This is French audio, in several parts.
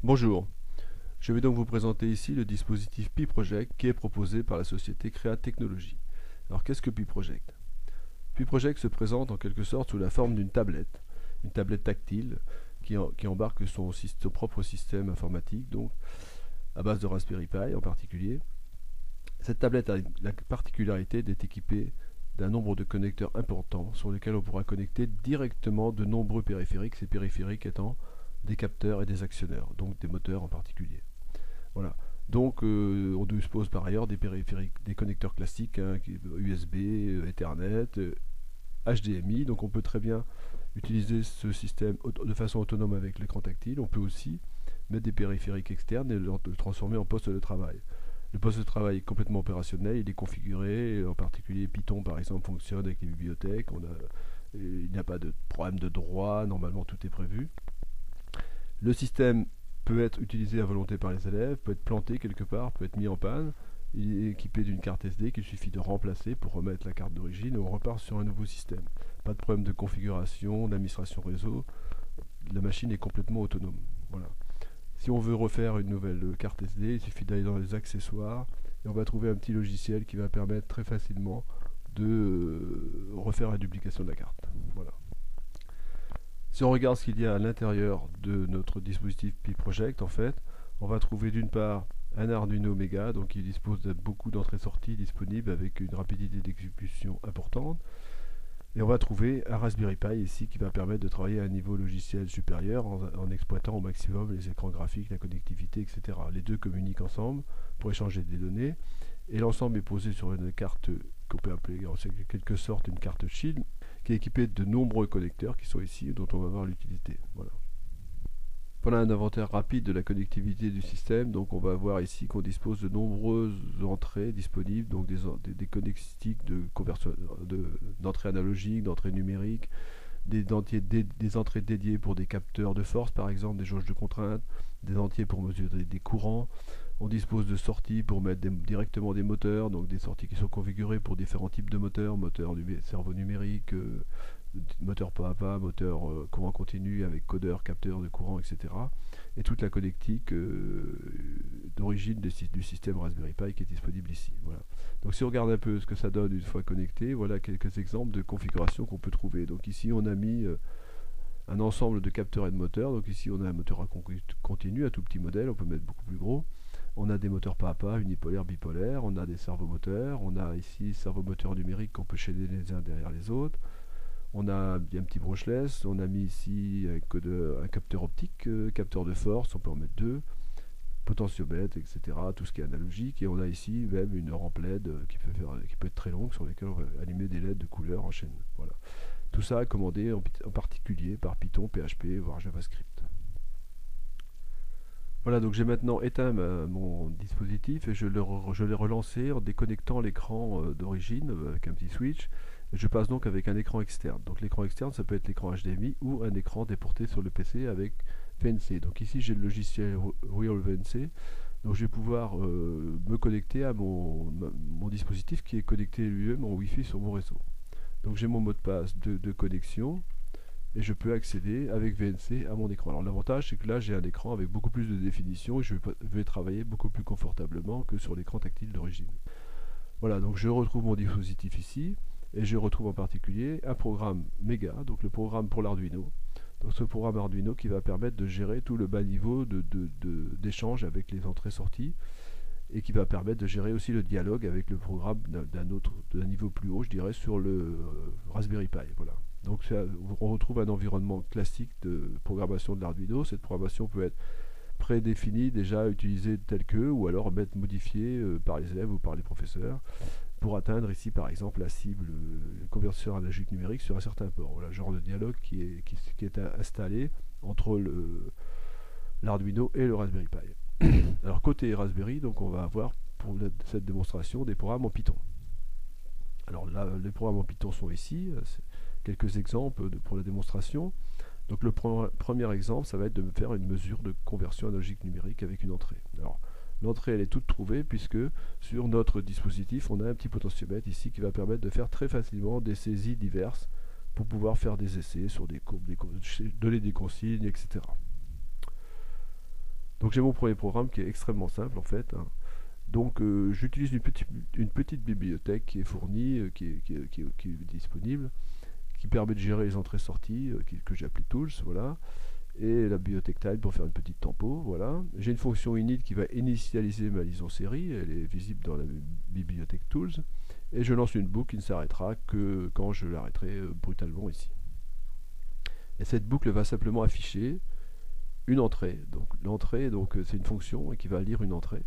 Bonjour, je vais donc vous présenter ici le dispositif Pi-Project qui est proposé par la société Créa Technologies. Alors qu'est-ce que Pi-Project? Pi-Project se présente en quelque sorte sous la forme d'une une tablette tactile qui embarque son propre système informatique, donc à base de Raspberry Pi en particulier. Cette tablette a la particularité d'être équipée d'un nombre de connecteurs importants sur lesquels on pourra connecter directement de nombreux périphériques, ces périphériques étant des capteurs et des actionneurs, donc des moteurs en particulier. Voilà. Donc on dispose par ailleurs des périphériques, des connecteurs classiques, hein, USB, Ethernet, HDMI. Donc on peut très bien utiliser ce système de façon autonome avec l'écran tactile. On peut aussi mettre des périphériques externes et le transformer en poste de travail. Le poste de travail est complètement opérationnel, il est configuré, en particulier Python par exemple fonctionne avec les bibliothèques, il n'y a pas de problème de droit, normalement tout est prévu. Le système peut être utilisé à volonté par les élèves, peut être planté quelque part, peut être mis en panne. Il est équipé d'une carte SD qu'il suffit de remplacer pour remettre la carte d'origine et on repart sur un nouveau système. Pas de problème de configuration, d'administration réseau. La machine est complètement autonome. Voilà. Si on veut refaire une nouvelle carte SD, il suffit d'aller dans les accessoires et on va trouver un petit logiciel qui va permettre très facilement de refaire la duplication de la carte. Voilà. Si on regarde ce qu'il y a à l'intérieur de notre dispositif Pi Project, en fait, on va trouver d'une part un Arduino Mega, donc il dispose de beaucoup d'entrées-sorties disponibles avec une rapidité d'exécution importante. Et on va trouver un Raspberry Pi ici qui va permettre de travailler à un niveau logiciel supérieur en exploitant au maximum les écrans graphiques, la connectivité, etc. Les deux communiquent ensemble pour échanger des données et l'ensemble est posé sur une carte qu'on peut appeler en quelque sorte une carte Shield qui est équipée de nombreux connecteurs qui sont ici et dont on va voir l'utilité. Voilà. Voilà un inventaire rapide de la connectivité du système. Donc on va voir ici qu'on dispose de nombreuses entrées disponibles, donc des connectiques d'entrée analogique, d'entrée numérique, des entrées dédiées pour des capteurs de force par exemple, des jauges de contrainte, des entiers pour mesurer des courants. On dispose de sorties pour mettre directement des moteurs, donc des sorties qui sont configurées pour différents types de moteurs, moteur cerveau numérique, moteur pas à pas, moteur courant continu avec codeur, capteur de courant, etc. Et toute la connectique d'origine du système Raspberry Pi qui est disponible ici. Voilà. Donc si on regarde un peu ce que ça donne une fois connecté, voilà quelques exemples de configurations qu'on peut trouver. Donc ici on a mis un ensemble de capteurs et de moteurs. Donc ici on a un moteur à continu, un tout petit modèle, on peut mettre beaucoup plus gros. On a des moteurs pas à pas, unipolaires, bipolaires, on a des servomoteurs, on a ici servomoteurs numériques qu'on peut chaîner les uns derrière les autres. On a un petit brushless, on a mis ici un capteur optique, capteur de force, on peut en mettre deux, potentiomètre, etc. Tout ce qui est analogique. Et on a ici même une rampe LED qui peut être très longue sur laquelle on va allumer des LED de couleur en chaîne. Voilà. Tout ça commandé en particulier par Python, PHP, voire JavaScript. Voilà, donc j'ai maintenant éteint mon dispositif et je l'ai relancé en déconnectant l'écran d'origine avec un petit switch. Et je passe donc avec un écran externe. Donc l'écran externe, ça peut être l'écran HDMI ou un écran déporté sur le PC avec VNC. Donc ici j'ai le logiciel Real VNC. Donc je vais pouvoir me connecter à mon dispositif qui est connecté lui-même en Wi-Fi sur mon réseau. Donc j'ai mon mot de passe de connexion et je peux accéder avec VNC à mon écran. Alors l'avantage c'est que là j'ai un écran avec beaucoup plus de définition et je vais travailler beaucoup plus confortablement que sur l'écran tactile d'origine. Voilà, donc je retrouve mon dispositif ici et je retrouve en particulier un programme Mega, donc le programme pour l'Arduino. Donc ce programme Arduino qui va permettre de gérer tout le bas niveau d'échange avec les entrées-sorties et qui va permettre de gérer aussi le dialogue avec le programme d'un niveau plus haut, je dirais, sur le Raspberry Pi. Voilà. Donc on retrouve un environnement classique de programmation de l'Arduino. Cette programmation peut être prédéfinie, déjà utilisée telle que, ou alors modifiée par les élèves ou par les professeurs pour atteindre ici par exemple la cible convertisseur analogique numérique sur un certain port. Voilà le genre de dialogue qui est installé entre l'Arduino et le Raspberry Pi. Alors côté Raspberry, donc on va avoir pour cette démonstration des programmes en Python. Alors là, les programmes en Python sont ici, quelques exemples pour la démonstration. Donc le premier exemple, ça va être de me faire une mesure de conversion analogique numérique avec une entrée. Alors l'entrée elle est toute trouvée puisque sur notre dispositif on a un petit potentiomètre ici qui va permettre de faire très facilement des saisies diverses pour pouvoir faire des essais sur des courbes, donner des consignes, etc. Donc j'ai mon premier programme qui est extrêmement simple en fait, hein. Donc j'utilise une petite bibliothèque qui est fournie, qui est disponible, qui permet de gérer les entrées-sorties, que j'ai appelé Tools, voilà. Et la bibliothèque type pour faire une petite tempo, voilà. J'ai une fonction init qui va initialiser ma liaison série, elle est visible dans la bibliothèque Tools. Et je lance une boucle qui ne s'arrêtera que quand je l'arrêterai brutalement ici. Et cette boucle va simplement afficher une entrée. Donc l'entrée, c'est une fonction qui va lire une entrée.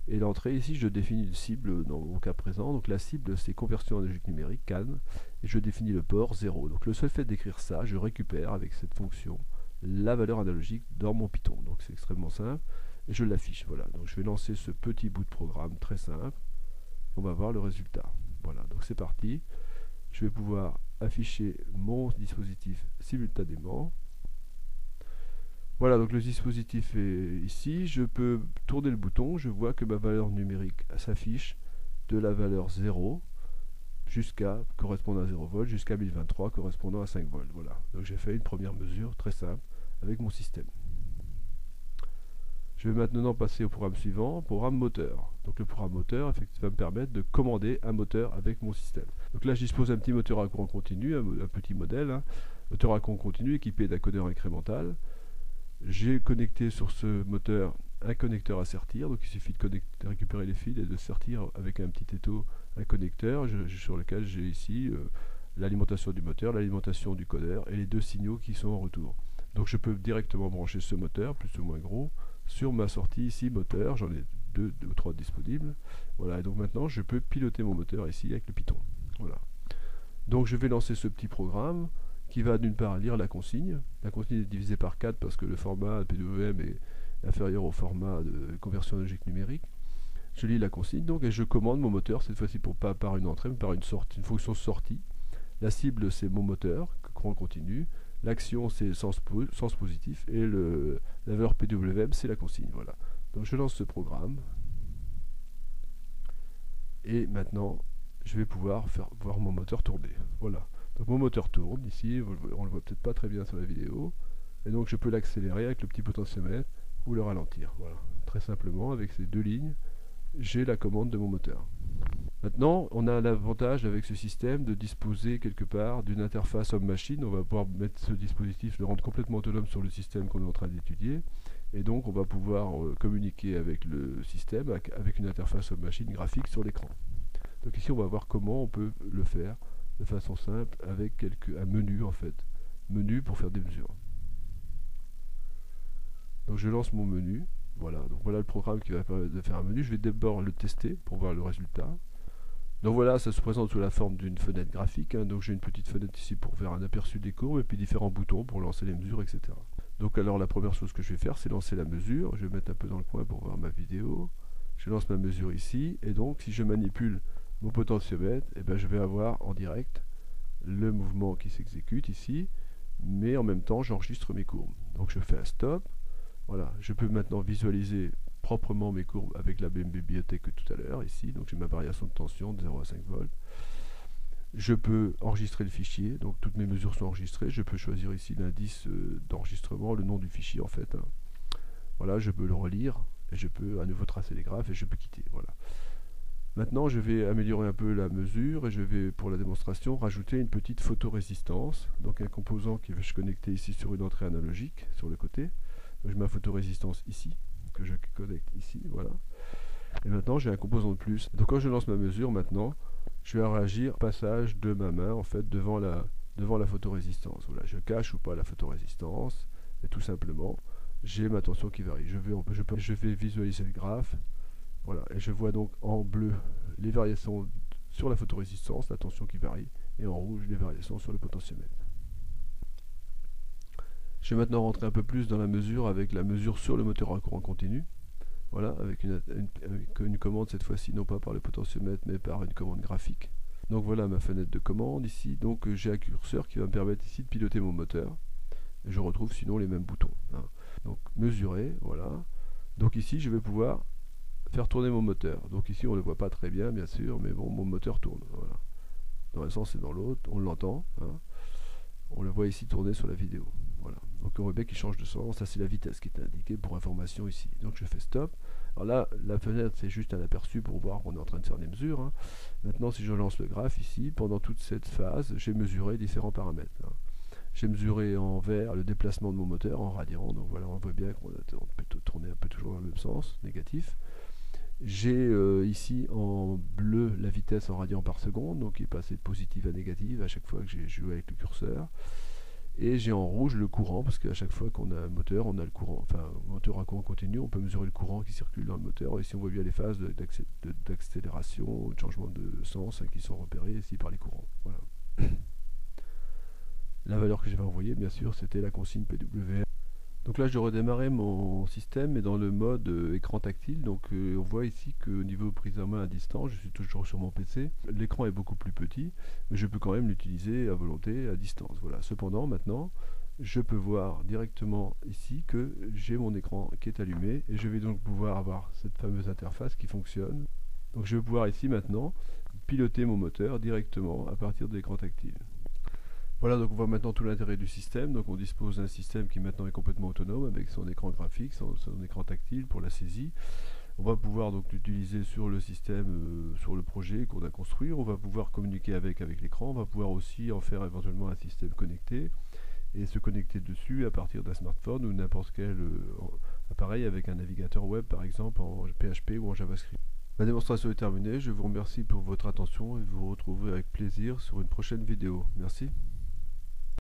Et l'entrée, ici, je définis une cible dans mon cas présent. Donc la cible, c'est conversion analogique numérique, CAN. Et je définis le port 0. Donc le seul fait d'écrire ça, je récupère avec cette fonction la valeur analogique dans mon Python. Donc c'est extrêmement simple. Et je l'affiche. Voilà. Donc je vais lancer ce petit bout de programme très simple. On va voir le résultat. Voilà. Donc c'est parti. Je vais pouvoir afficher mon dispositif simultanément. Voilà, donc le dispositif est ici. Je peux tourner le bouton. Je vois que ma valeur numérique s'affiche de la valeur 0 jusqu'à correspondant à 0 volts jusqu'à 1023 correspondant à 5 volts. Voilà. Donc j'ai fait une première mesure très simple avec mon système. Je vais maintenant passer au programme suivant, programme moteur. Donc le programme moteur effectivement, va me permettre de commander un moteur avec mon système. Donc là je dispose d'un petit moteur à courant continu, un petit modèle, hein, moteur à courant continu équipé d'un codeur incrémental. J'ai connecté sur ce moteur un connecteur à sertir, donc il suffit de récupérer les fils et de sertir avec un petit étau un connecteur sur lequel j'ai ici l'alimentation du moteur, l'alimentation du codeur et les deux signaux qui sont en retour. Donc je peux directement brancher ce moteur, plus ou moins gros, sur ma sortie ici moteur, j'en ai deux ou trois disponibles. Voilà, et donc maintenant je peux piloter mon moteur ici avec le Python. Voilà. Donc je vais lancer ce petit programme qui va d'une part lire la consigne. La consigne est divisée par 4 parce que le format PWM est inférieur au format de conversion analogique numérique. Je lis la consigne donc et je commande mon moteur, cette fois-ci pas par une entrée mais par une fonction sortie. La cible c'est mon moteur, courant continu. L'action c'est sens positif et la valeur PWM c'est la consigne. Voilà. Donc je lance ce programme et maintenant je vais pouvoir voir mon moteur tourner. Voilà. Donc mon moteur tourne ici, on le voit peut-être pas très bien sur la vidéo, et donc je peux l'accélérer avec le petit potentiomètre ou le ralentir. Voilà. Très simplement avec ces deux lignes, j'ai la commande de mon moteur. Maintenant, on a l'avantage avec ce système de disposer quelque part d'une interface homme-machine. On va pouvoir mettre ce dispositif, le rendre complètement autonome sur le système qu'on est en train d'étudier. Et donc, on va pouvoir communiquer avec le système avec une interface homme-machine graphique sur l'écran. Donc ici, on va voir comment on peut le faire de façon simple avec un menu en fait. Menu pour faire des mesures. Donc je lance mon menu. Voilà, donc voilà le programme qui va permettre de faire un menu. Je vais d'abord le tester pour voir le résultat. Donc voilà, ça se présente sous la forme d'une fenêtre graphique, hein. Donc j'ai une petite fenêtre ici pour faire un aperçu des courbes et puis différents boutons pour lancer les mesures, etc. Donc alors la première chose que je vais faire, c'est lancer la mesure. Je vais mettre un peu dans le coin pour voir ma vidéo. Je lance ma mesure ici et donc si je manipule mon potentiomètre, eh ben, je vais avoir en direct le mouvement qui s'exécute ici, mais en même temps j'enregistre mes courbes. Donc je fais un stop. Voilà, je peux maintenant visualiser proprement mes courbes avec la même bibliothèque que tout à l'heure, ici. Donc j'ai ma variation de tension de 0 à 5 volts. Je peux enregistrer le fichier, donc toutes mes mesures sont enregistrées. Je peux choisir ici l'indice d'enregistrement, le nom du fichier en fait, hein. Voilà, je peux le relire, et je peux à nouveau tracer les graphes, et je peux quitter. Voilà. Maintenant, je vais améliorer un peu la mesure, et je vais, pour la démonstration, rajouter une petite photorésistance. Donc un composant qui va se connecter ici sur une entrée analogique, sur le côté. Donc, j'ai ma photorésistance ici, que je connecte ici, voilà. Et maintenant j'ai un composant de plus. Donc quand je lance ma mesure maintenant, je vais réagir au passage de ma main en fait devant la photorésistance. Voilà, je cache ou pas la photorésistance, et tout simplement, j'ai ma tension qui varie. Je vais visualiser le graphe, voilà, et je vois donc en bleu les variations sur la photorésistance, la tension qui varie, et en rouge les variations sur le potentiomètre. Je vais maintenant rentrer un peu plus dans la mesure avec la mesure sur le moteur à courant continu. Voilà, avec une commande cette fois-ci, non pas par le potentiomètre, mais par une commande graphique. Donc voilà ma fenêtre de commande ici. Donc j'ai un curseur qui va me permettre ici de piloter mon moteur. Et je retrouve sinon les mêmes boutons, hein. Donc mesurer, voilà. Donc ici je vais pouvoir faire tourner mon moteur. Donc ici on ne le voit pas très bien, bien sûr, mais bon, mon moteur tourne. Voilà. Dans un sens et dans l'autre, on l'entend, hein. On le voit ici tourner sur la vidéo. Voilà. Donc on voit bien qu'il change de sens. Ça c'est la vitesse qui est indiquée pour information ici. Donc je fais stop. Alors là, la fenêtre c'est juste un aperçu pour voir qu'on est en train de faire des mesures, hein. Maintenant si je lance le graphe ici, pendant toute cette phase, j'ai mesuré différents paramètres, hein. J'ai mesuré en vert le déplacement de mon moteur en radians. Donc voilà, on voit bien qu'on peut tourner un peu toujours dans le même sens, négatif. J'ai ici en bleu la vitesse en radians par seconde, donc qui est passé de positive à négative à chaque fois que j'ai joué avec le curseur. Et j'ai en rouge le courant, parce qu'à chaque fois qu'on a un moteur, on a le courant. Enfin, moteur à courant continu, on peut mesurer le courant qui circule dans le moteur. Ici, on voit bien les phases d'accélération, de changement de sens, hein, qui sont repérées ici par les courants. Voilà. La valeur que j'avais envoyée, bien sûr, c'était la consigne PWM. Donc là, je redémarrais mon système, mais dans le mode écran tactile. Donc on voit ici qu'au niveau prise en main à distance, je suis toujours sur mon PC. L'écran est beaucoup plus petit, mais je peux quand même l'utiliser à volonté à distance. Voilà. Cependant, maintenant, je peux voir directement ici que j'ai mon écran qui est allumé, et je vais donc pouvoir avoir cette fameuse interface qui fonctionne. Donc je vais pouvoir ici maintenant piloter mon moteur directement à partir de l'écran tactile. Voilà, donc on voit maintenant tout l'intérêt du système. Donc on dispose d'un système qui maintenant est complètement autonome avec son écran graphique, son écran tactile pour la saisie. On va pouvoir donc l'utiliser sur le système, sur le projet qu'on a construit. On va pouvoir communiquer avec l'écran. On va pouvoir aussi en faire éventuellement un système connecté et se connecter dessus à partir d'un smartphone ou n'importe quel appareil avec un navigateur web par exemple en PHP ou en JavaScript. La démonstration est terminée. Je vous remercie pour votre attention et vous retrouverai avec plaisir sur une prochaine vidéo. Merci.